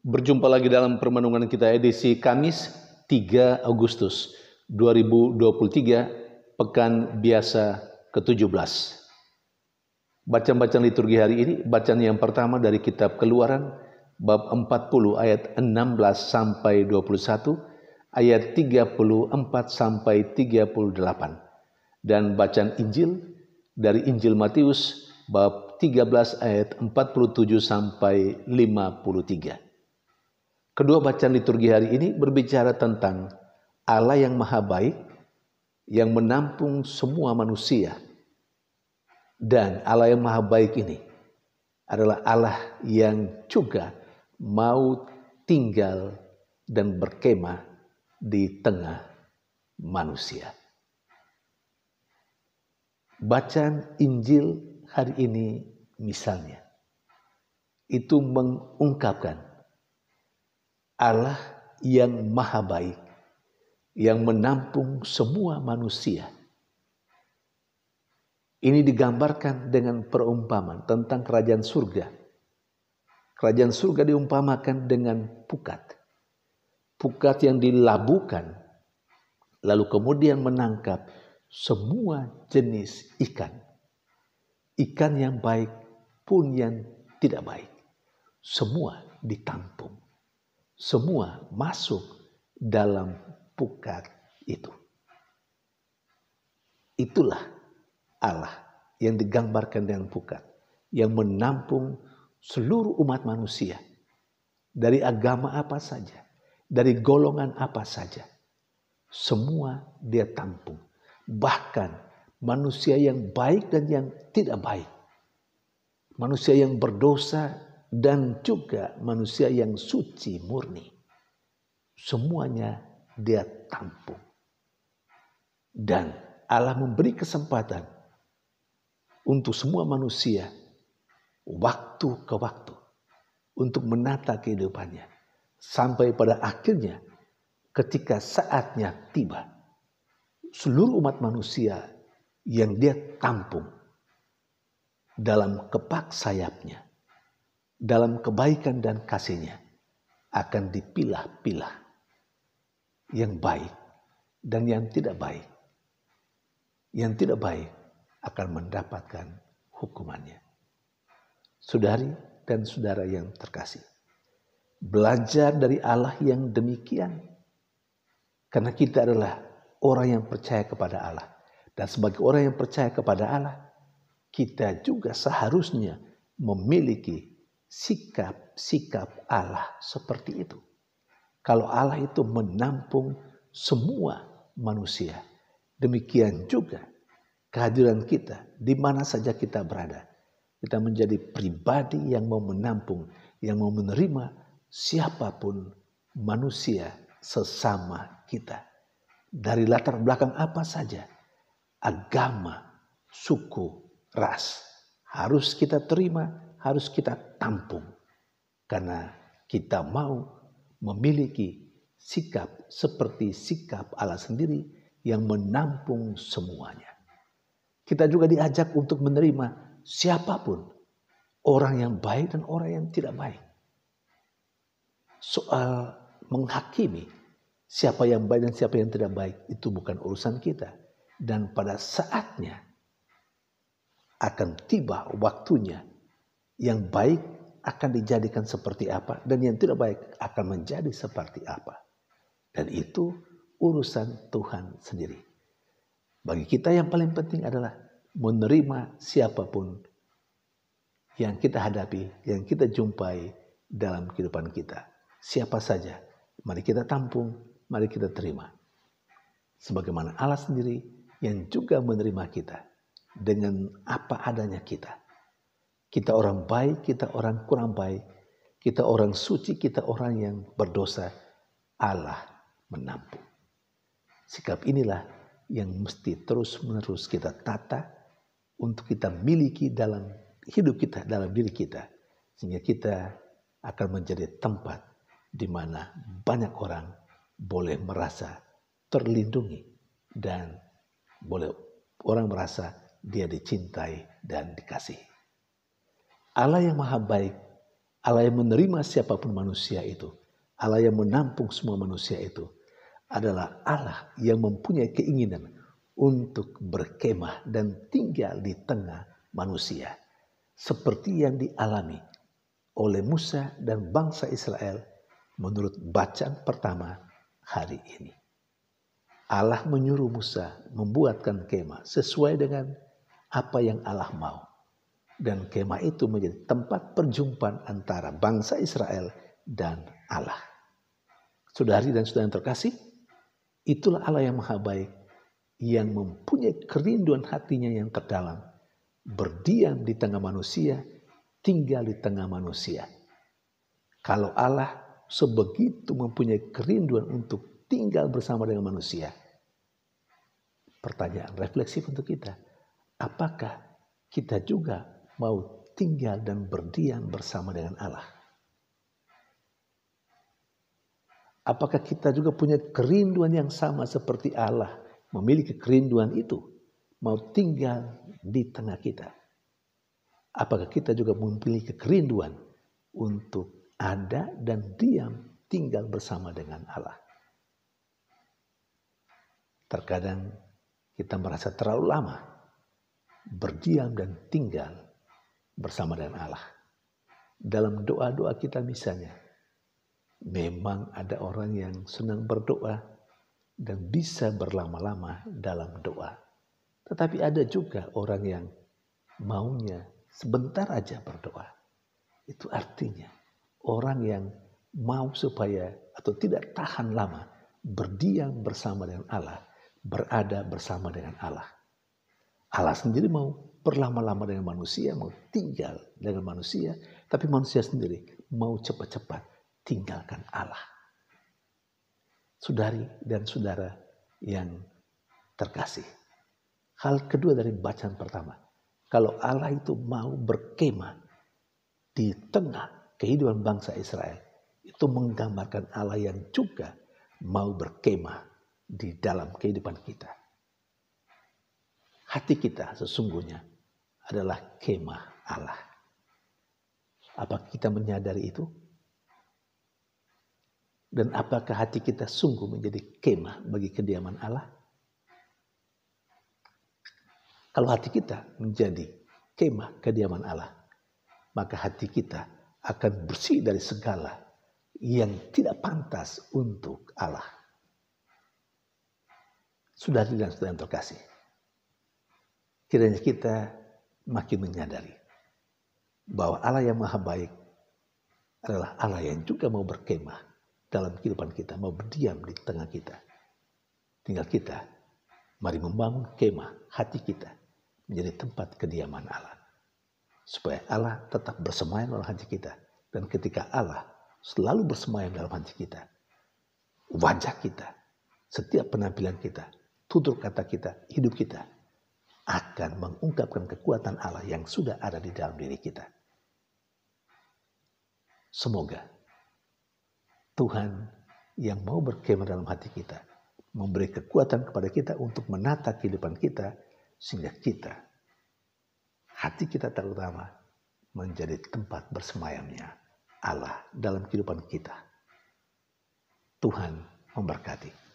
Berjumpa lagi dalam permenungan kita edisi Kamis 3 Agustus 2023, Pekan Biasa ke-17. Bacaan-bacaan liturgi hari ini, bacaan yang pertama dari kitab Keluaran, bab 40 ayat 16 sampai 21, ayat 34 sampai 38. Dan bacaan Injil dari Injil Matius, bab 13 ayat 47 sampai 53. Kedua bacaan liturgi hari ini berbicara tentang Allah yang maha baik, yang menampung semua manusia. Dan Allah yang maha baik ini adalah Allah yang juga mau tinggal dan berkemah di tengah manusia. Bacaan Injil hari ini misalnya, itu mengungkapkan Allah yang maha baik, yang menampung semua manusia. Ini digambarkan dengan perumpamaan tentang kerajaan surga. Kerajaan surga diumpamakan dengan pukat. Pukat yang dilabuhkan, lalu kemudian menangkap semua jenis ikan. Ikan yang baik pun yang tidak baik. Semua ditampung. Semua masuk dalam pukat itu. Itulah Allah yang digambarkan dengan pukat, yang menampung seluruh umat manusia dari agama apa saja, dari golongan apa saja. Semua dia tampung. Bahkan manusia yang baik dan yang tidak baik. Manusia yang berdosa dan juga manusia yang suci murni. Semuanya dia tampung. Dan Allah memberi kesempatan untuk semua manusia waktu ke waktu untuk menata kehidupannya. Sampai pada akhirnya ketika saatnya tiba, seluruh umat manusia yang dia tampung dalam kepak sayapnya, dalam kebaikan dan kasihnya, akan dipilah-pilah yang baik dan yang tidak baik. Yang tidak baik akan mendapatkan hukumannya. Saudari dan saudara yang terkasih, belajar dari Allah yang demikian, karena kita adalah orang yang percaya kepada Allah. Dan sebagai orang yang percaya kepada Allah, kita juga seharusnya memiliki sikap-sikap Allah seperti itu. Kalau Allah itu menampung semua manusia, demikian juga kehadiran kita di mana saja kita berada. Kita menjadi pribadi yang mau menampung, yang mau menerima siapapun manusia sesama kita. Dari latar belakang apa saja, agama, suku, ras, harus kita terima, harus kita tampung. Karena kita mau memiliki sikap seperti sikap Allah sendiri yang menampung semuanya. Kita juga diajak untuk menerima siapapun, orang yang baik dan orang yang tidak baik. Soal menghakimi siapa yang baik dan siapa yang tidak baik itu bukan urusan kita. Dan pada saatnya akan tiba waktunya, yang baik akan dijadikan seperti apa dan yang tidak baik akan menjadi seperti apa. Dan itu urusan Tuhan sendiri. Bagi kita yang paling penting adalah menerima siapapun yang kita hadapi, yang kita jumpai dalam kehidupan kita. Siapa saja, mari kita tampung, mari kita terima. Sebagaimana Allah sendiri yang juga menerima kita dengan apa adanya kita. Kita orang baik, kita orang kurang baik, kita orang suci, kita orang yang berdosa. Allah menampung. Sikap inilah yang mesti terus-menerus kita tata untuk kita miliki dalam hidup kita, dalam diri kita. Sehingga kita akan menjadi tempat di mana banyak orang boleh merasa terlindungi dan boleh orang merasa dia dicintai dan dikasihi. Allah yang maha baik, Allah yang menerima siapapun manusia itu, Allah yang menampung semua manusia itu, adalah Allah yang mempunyai keinginan untuk berkemah dan tinggal di tengah manusia. Seperti yang dialami oleh Musa dan bangsa Israel menurut bacaan pertama hari ini. Allah menyuruh Musa membuatkan kemah sesuai dengan apa yang Allah mau. Dan kemah itu menjadi tempat perjumpaan antara bangsa Israel dan Allah. Saudari dan saudara yang terkasih, itulah Allah yang maha baik, yang mempunyai kerinduan hatinya yang terdalam, berdiam di tengah manusia, tinggal di tengah manusia. Kalau Allah sebegitu mempunyai kerinduan untuk tinggal bersama dengan manusia, pertanyaan refleksif untuk kita, apakah kita juga mau tinggal dan berdiam bersama dengan Allah? Apakah kita juga punya kerinduan yang sama seperti Allah memiliki kerinduan itu, mau tinggal di tengah kita? Apakah kita juga memiliki kerinduan untuk ada dan diam tinggal bersama dengan Allah? Terkadang kita merasa terlalu lama berdiam dan tinggal bersama dengan Allah. Dalam doa-doa kita misalnya, memang ada orang yang senang berdoa dan bisa berlama-lama dalam doa. Tetapi ada juga orang yang maunya sebentar aja berdoa. Itu artinya orang yang mau supaya atau tidak tahan lama berdiam bersama dengan Allah, berada bersama dengan Allah. Allah sendiri mau berlama-lama dengan manusia, mau tinggal dengan manusia, tapi manusia sendiri mau cepat-cepat tinggalkan Allah. Saudari dan saudara yang terkasih, hal kedua dari bacaan pertama, kalau Allah itu mau berkemah di tengah kehidupan bangsa Israel, itu menggambarkan Allah yang juga mau berkemah di dalam kehidupan kita. Hati kita sesungguhnya adalah kemah Allah. Apa kita menyadari itu? Dan apakah hati kita sungguh menjadi kemah bagi kediaman Allah? Kalau hati kita menjadi kemah kediaman Allah, maka hati kita akan bersih dari segala yang tidak pantas untuk Allah. Saudari dan saudara yang terkasih, kiranya kita makin menyadari bahwa Allah yang maha baik adalah Allah yang juga mau berkemah dalam kehidupan kita, mau berdiam di tengah kita. Tinggal kita, mari membangun kemah hati kita menjadi tempat kediaman Allah. Supaya Allah tetap bersemayam dalam hati kita. Dan ketika Allah selalu bersemayam dalam hati kita, wajah kita, setiap penampilan kita, tutur kata kita, hidup kita akan mengungkapkan kekuatan Allah yang sudah ada di dalam diri kita. Semoga Tuhan yang mau berkemah dalam hati kita memberi kekuatan kepada kita untuk menata kehidupan kita, sehingga kita, hati kita terutama, menjadi tempat bersemayamnya Allah dalam kehidupan kita. Tuhan memberkati.